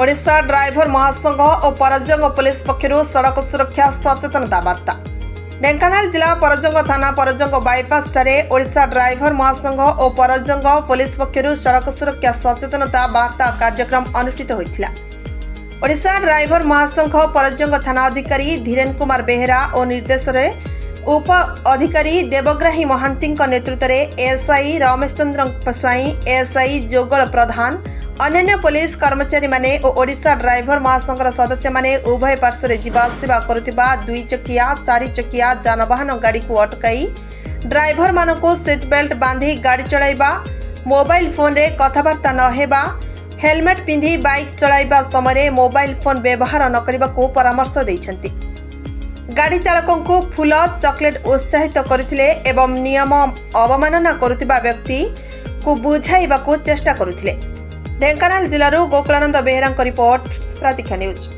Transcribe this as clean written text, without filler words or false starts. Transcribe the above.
Odisha driver महासंघ और Parjang police पक्षर सड़क सुरक्षा सचेतनता वार्ता। ढेंकानाल जिला परजंग थाना परजंग बाईपास ओडिशा ड्राइवर महासंघ और परजंग पुलिस पक्षर सड़क सुरक्षा सचेतनता वार्ता कार्यक्रम अनुष्ठित होता। ओडिशा ड्राइवर महासंघ परजंग थाना अधिकारी धीरेन कुमार बेहेरा और निर्देश उप अधिकारी देवग्राही महांती नेतृत्व में एएसआई रमेश चंद्र स्वाई, एएसआई जोगल प्रधान, अन्य पुलिस कर्मचारी माने और ओडिशा ड्राइवर महासंघर सदस्य माने उभय पार्श्व जीवासवा करुवा 2 चकिया 4 चकिया जानवाहन गाड़ी को अटकाई ड्राइवर मानक सीट बेल्ट बांधी गाड़ी चलाइबा, मोबाइल फोन रे कथबार्ता न हेबा, हेलमेट पिंधि बाइक चलाइबा समय मोबाइल फोन व्यवहार न करने को परामर्श दैछन्ति। गाड़ी चालकों को फूल चॉकलेट उत्साहित करथिले एवं नियम अवमानना करुवा व्यक्ति को बुझाइबाकू चेष्टा करुथिले। ढेंकानाल जिलारू गोकुलानंद बेहेरा रिपोर्ट प्रतीक्षा न्यूज।